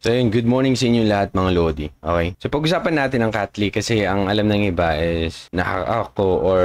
So yun, good morning sa inyo lahat mga Lodi. Okay? So pag-usapan natin ang Katli kasi ang alam ng iba is nahack ako or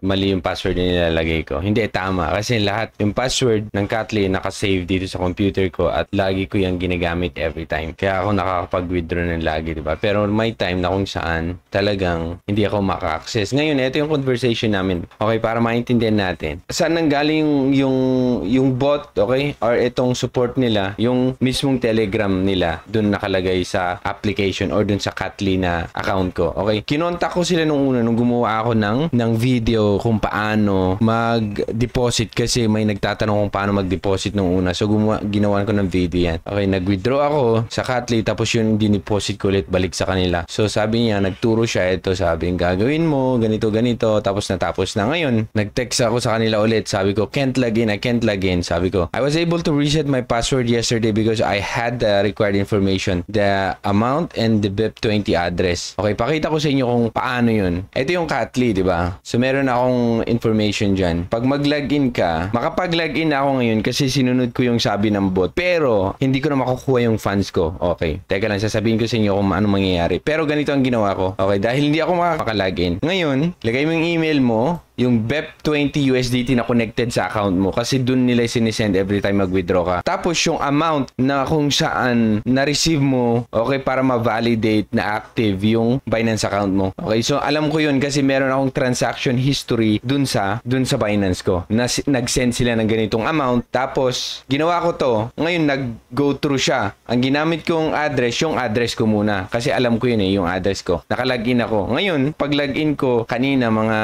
mali yung password na nilalagay ko. Hindi, tama. Kasi lahat yung password ng Katli nakasave dito sa computer ko at lagi ko yung ginagamit every time. Kaya ako nakakapag-withdraw ng lagi, diba? Pero may time na kung saan talagang hindi ako maka-access. Ngayon, ito yung conversation namin. Okay, para maintindihan natin. Saan nanggaling yung bot, okay? Or itong support nila, yung mismong Telegram nila dun nakalagay sa application or dun sa Katli na account ko. Okay? Kinontak ko sila nung una nung gumawa ako ng video kung paano mag-deposit kasi may nagtatanong kung paano mag-deposit nung una. So ginawan ko ng video yan. Okay, nag-withdraw ako sa Katli tapos yun diniposit ko ulit balik sa kanila. So sabi niya, nagturo siya ito, sabi gagawin mo ganito tapos natapos na ngayon. Nag-text ako sa kanila ulit. Sabi ko, can't log in. Sabi ko, I was able to reset my password yesterday because I had the required information, the amount and the BIP20 address. Okay, pakita ko sa inyo kung paano yun. Ito yung Katli, di ba? So, meron akong information dyan. Pag mag-login ka, makapag-login na ako ngayon kasi sinunod ko yung sabi ng bot. Pero, hindi ko na makukuha yung funds ko. Okay, teka lang, sasabihin ko sa inyo kung ano mangyayari. Pero, ganito ang ginawa ko. Okay, dahil hindi ako makaka-login. Ngayon, lagay mo yung email mo, yung BEP20 USDT na connected sa account mo kasi dun nila sinisend every time mag-withdraw ka. Tapos yung amount na kung saan na-receive mo, okay, para ma-validate na active yung Binance account mo. Okay, so alam ko yun kasi meron akong transaction history dun sa Binance ko. Nag-send sila ng ganitong amount. Tapos, ginawa ko to. Ngayon, nag-go through siya. Ang ginamit kong address, yung address ko muna. Kasi alam ko yun yung address ko. Naka-login ako. Ngayon, pag login ko kanina mga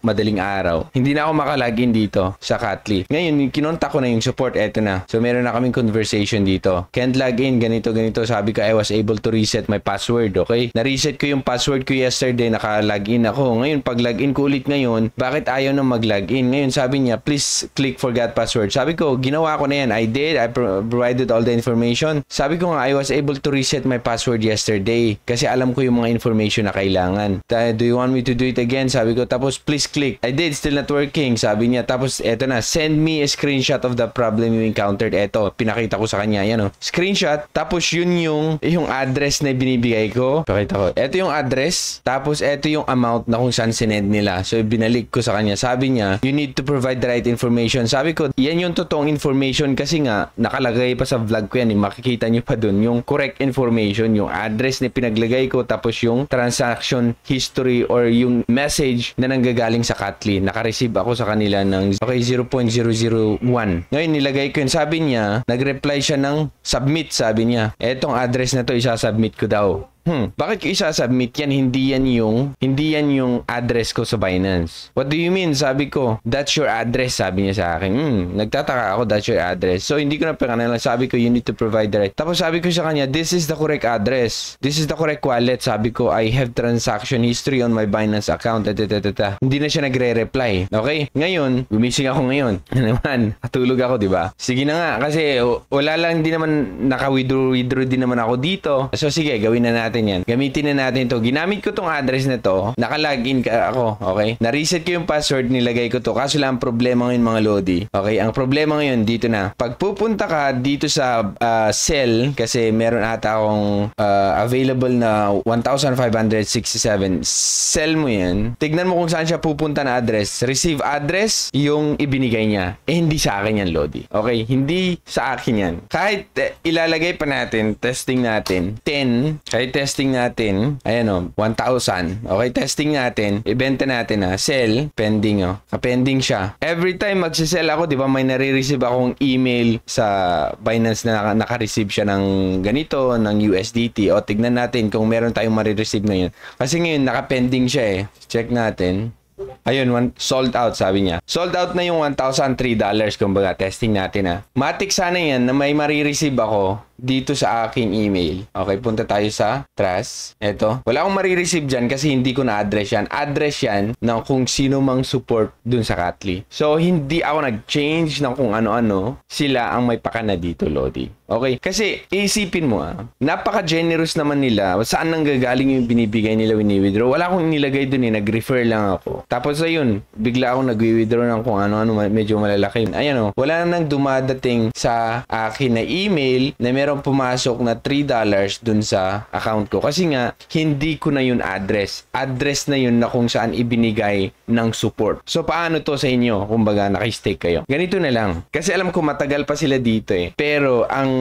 madaling araw, hindi na ako makalagin dito sa Katli. Ngayon, kinontak ko na yung support, eto na. So, meron na kaming conversation dito. Can't log in, ganito. Sabi ko, I was able to reset my password, okay? Na-reset ko yung password ko yesterday, naka-login ako. Ngayon, pag login ko ulit ngayon, bakit ayaw na mag-login? Ngayon, sabi niya, please click forgot password. Sabi ko, ginawa ko na yan. I did. I provided all the information. Sabi ko nga, I was able to reset my password yesterday kasi alam ko yung mga information na kailangan. Do you want me to do it again? Sabi ko, tapos please click. I did, still not working, sabi niya. Tapos, eto na, send me a screenshot of the problem you encountered. Eto, pinakita ko sa kanya, yan o. Screenshot, tapos yun yung address na binibigay ko. Pakita ko. Eto yung address, tapos eto yung amount na kung saan sinend nila. So, binalik ko sa kanya. Sabi niya, you need to provide the right information. Sabi ko, yan yung totoong information kasi nga, nakalagay pa sa vlog ko yan. Makikita niyo pa dun yung correct information, yung address na pinaglagay ko, tapos yung transaction history or yung message na nanggagaling sa Katli. Naka-receive ako sa kanila ng 0.001. Ngayon, nilagay ko yun. Sabi niya, nag-reply siya ng submit, sabi niya. Etong address na to, isasubmit ko daw. Bakit ko isa-submit yan? Hindi yan yung address ko sa Binance. What do you mean? Sabi ko, that's your address, sabi niya sa akin. Nagtataka ako, that's your address. So, hindi ko na pagkanalan. Sabi ko, you need to provide the right. Tapos sabi ko sa kanya, this is the correct address. This is the correct wallet. Sabi ko, I have transaction history on my Binance account. Hindi na siya nagre-reply. Okay? Ngayon, gumising ako ngayon. Naman, katulog ako, di ba? Sige na nga, kasi wala lang din naman, naka-withdraw din naman ako dito. So, sige, gawin na natin yan. Gamitin na natin to. Ginamit ko tong address na to. Naka-login ako. Okay? Na-reset ko yung password. Nilagay ko to. Kaso lang ang problema ngayon mga Lodi. Okay? Ang problema ngayon dito na. Pag pupunta ka dito sa cell kasi meron ata akong available na 1,567. Cell mo yan. Tignan mo kung saan siya pupunta na address. Receive address yung ibinigay niya. Hindi sa akin yan, Lodi. Okay? Hindi sa akin yan. Kahit ilalagay pa natin, testing natin, 10, kahit testing natin, ayan o, 1,000. Okay, testing natin, ibenta natin sell, pending kapending siya. Every time magsisell ako, di ba, may nare-receive akong email sa Binance na naka-receive siya ng ganito, ng USDT. O, tignan natin kung meron tayong marireceive ngayon. Kasi ngayon, naka-pending siya Check natin. Ayun, sold out, sabi niya. Sold out na yung $1,003. Kumbaga, testing natin Matik sana yan na may marireceive ako dito sa aking email. Okay, punta tayo sa Trust. Eto. Wala akong marireceive dyan kasi hindi ko na-address yan. Address yan ng kung sino mang support dun sa Katli. So, hindi ako nag-change ng kung ano-ano. Sila ang may pakana dito, Lodi. Okay? Kasi, isipin mo napaka-generous naman nila. Saan nang gagaling yung binibigay nila, wini-withdraw? Wala akong nilagay dun nag-refer lang ako. Tapos ayun, bigla akong nag-withdraw ng kung ano-ano medyo malalaki. Ayan wala nang dumadating sa akin na email na meron merong pumasok na $3 dun sa account ko. Kasi nga, hindi ko na yun address. Address na yun na kung saan ibinigay ng support. So, paano to sa inyo? Kumbaga, naka-stake kayo. Ganito na lang. Kasi alam ko matagal pa sila dito eh. Pero, ang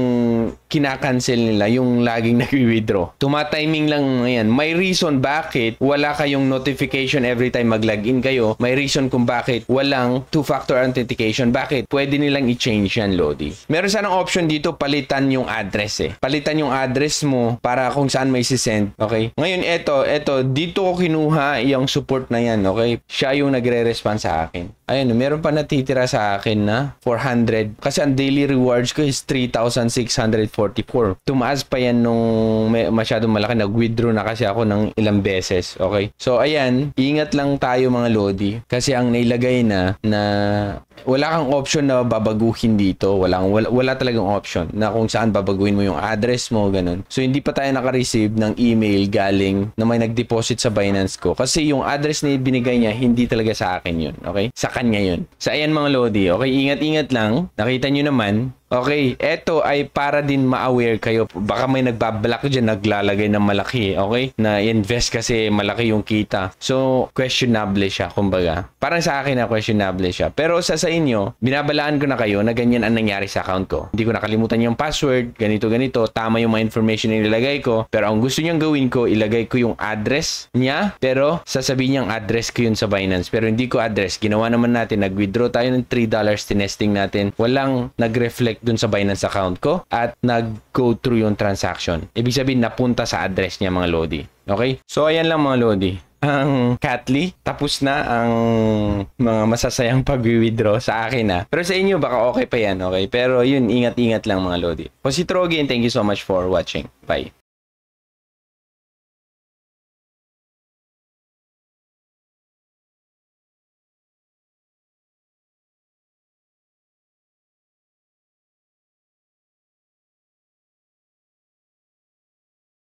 kinakancel nila yung laging nag-withdraw. Tumatiming lang ngayon. May reason bakit wala kayong notification every time mag-login kayo. May reason kung bakit walang two-factor authentication. Bakit? Pwede nilang i-change yan, Lodi. Meron sanang option dito, palitan yung address eh. Palitan yung address mo para kung saan may sisend. Okay? Ngayon, eto, dito ko kinuha yung support na yan. Okay? Siya yung nagre-respond sa akin. Ayun, meron pa natitira sa akin na 400. Kasi ang daily rewards ko is 3,644. Tumaas pa yan nung masyadong malaki. Nag-withdraw na kasi ako ng ilang beses. Okay? So, ayan. Ingat lang tayo mga Lodi. Kasi ang nailagay na wala kang option na babaguhin dito. Wala talagang option na kung saan babaguhin mo yung address mo, ganun. So, hindi pa tayo naka-receive ng email galing na may nag-deposit sa Binance ko. Kasi yung address na binigay niya, hindi talaga sa akin yun. Okay? Sa kanya yun. So, ayan mga Lodi. Okay? Ingat-ingat lang. Nakita nyo naman. Okay, eto ay para din ma-aware kayo. Baka may nagbablock dyan, naglalagay ng malaki, okay? Na invest kasi malaki yung kita. So, questionable siya, kumbaga. Parang sa akin na questionable siya. Pero sa inyo, binabalaan ko na kayo na ganyan ang nangyari sa account ko. Hindi ko nakalimutan yung password, ganito. Tama yung mga information na nilagay ko. Pero ang gusto niyang gawin ko, ilagay ko yung address niya. Pero sasabihin niyang address ko yun sa Binance. Pero hindi ko address. Ginawa naman natin, nag-withdraw tayo ng $3, tinesting natin. Walang nag-reflect dun sa Binance account ko at nag-go through yung transaction. Ibig sabihin, napunta sa address niya mga Lodi. Okay? So, ayan lang mga Lodi. Ang Katli, tapos na ang mga masasayang pag-withdraw sa akin na. Pero sa inyo, baka okay pa yan, okay? Pero yun, ingat-ingat lang mga Lodi. Po si Trogi, and thank you so much for watching. Bye.